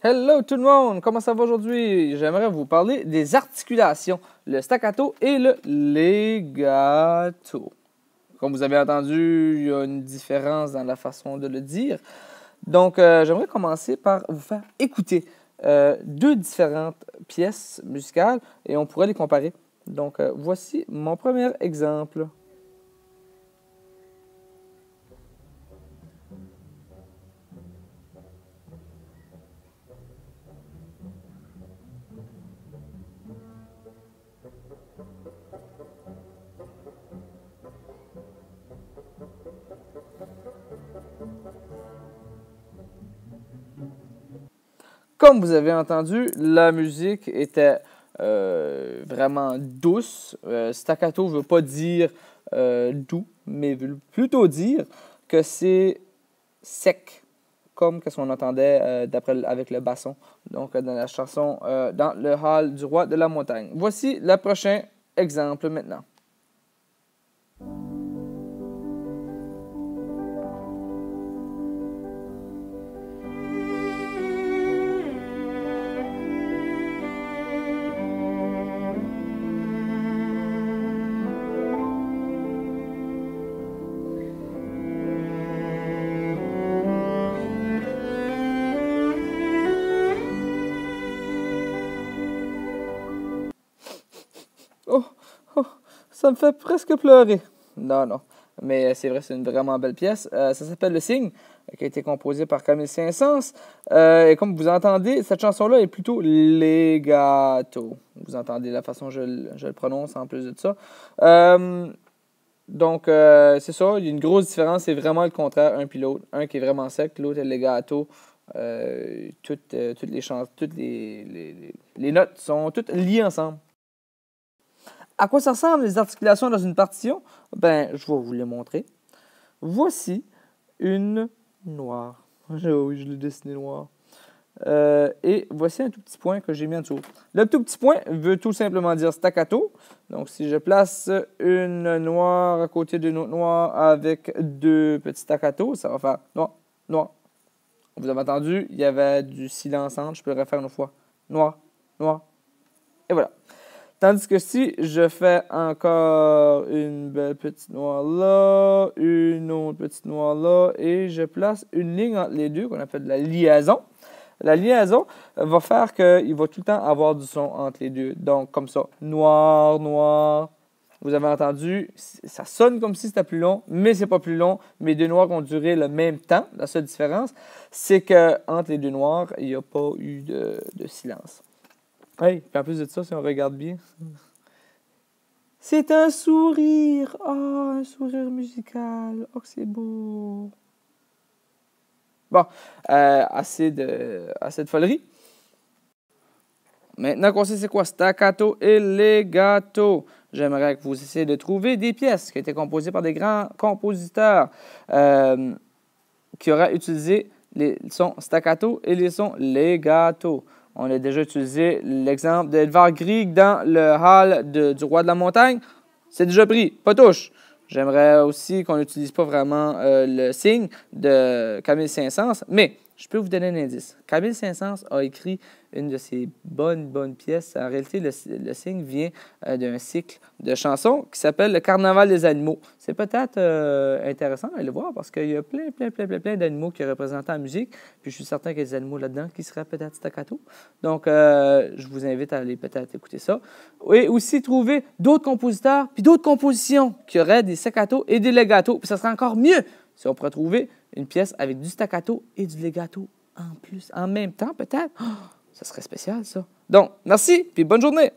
Hello tout le monde, comment ça va aujourd'hui? J'aimerais vous parler des articulations, le staccato et le legato. Comme vous avez entendu, il y a une différence dans la façon de le dire. Donc, j'aimerais commencer par vous faire écouter deux différentes pièces musicales et on pourrait les comparer. Donc, voici mon premier exemple. Comme vous avez entendu, la musique était vraiment douce. Staccato ne veut pas dire doux, mais veut plutôt dire que c'est sec, comme ce qu'on entendait avec le basson, donc dans la chanson Dans le hall du roi de la montagne. Voici le prochain exemple maintenant. Oh, oh, ça me fait presque pleurer. Non. Mais c'est vrai, c'est une vraiment belle pièce. Ça s'appelle Le Cygne, qui a été composé par Camille Saint-Saëns. Et comme vous entendez, cette chanson-là est plutôt legato. Vous entendez la façon dont je le prononce en plus de ça. Donc, c'est ça, il y a une grosse différence. C'est vraiment le contraire, un puis l'autre. Un qui est vraiment sec, l'autre est legato. Toutes les notes sont toutes liées ensemble. À quoi ça ressemble les articulations dans une partition? Ben, je vais vous les montrer. Voici une noire. Oui, je l'ai dessiné noir. Et voici un tout petit point que j'ai mis en dessous. Le tout petit point veut tout simplement dire staccato. Donc, si je place une noire à côté d'une autre noire avec deux petits staccato, ça va faire noir, noir. Vous avez entendu, il y avait du silence entre. Je peux le refaire une fois. Noir, noir. Et voilà. Tandis que si je fais encore une belle petite noire là, une autre petite noire là, et je place une ligne entre les deux qu'on appelle la liaison va faire qu'il va tout le temps avoir du son entre les deux. Donc, comme ça, noir, noir. Vous avez entendu, ça sonne comme si c'était plus long, mais c'est pas plus long. Mes deux noirs ont duré le même temps. La seule différence, c'est qu'entre les deux noirs, il n'y a pas eu de silence. Hey, puis en plus de ça, si on regarde bien, c'est un sourire. Oh, un sourire musical. Oh, que c'est beau. Bon, assez de folerie. Maintenant qu'on sait c'est quoi staccato et legato, j'aimerais que vous essayiez de trouver des pièces qui ont été composées par des grands compositeurs qui auraient utilisé les sons staccato et les sons legato. On a déjà utilisé l'exemple d'Edvard Grieg dans le hall du roi de la montagne. C'est déjà pris, pas touche. J'aimerais aussi qu'on n'utilise pas vraiment le Cygne de Camille Saint-Saëns, mais je peux vous donner un indice. Camille Saint-Saëns a écrit une de ses bonnes pièces. En réalité, le Cygne vient d'un cycle de chansons qui s'appelle Le Carnaval des animaux. C'est peut-être intéressant d'aller le voir parce qu'il y a plein d'animaux qui sont représentés en musique. Puis je suis certain qu'il y a des animaux là-dedans qui seraient peut-être staccato. Donc, je vous invite à aller peut-être écouter ça. Et aussi trouver d'autres compositeurs puis d'autres compositions qui auraient des staccato et des legato. Puis ça serait encore mieux si on pourrait trouver une pièce avec du staccato et du legato en plus, en même temps peut-être. Oh, ça serait spécial, ça. Donc, merci, puis bonne journée!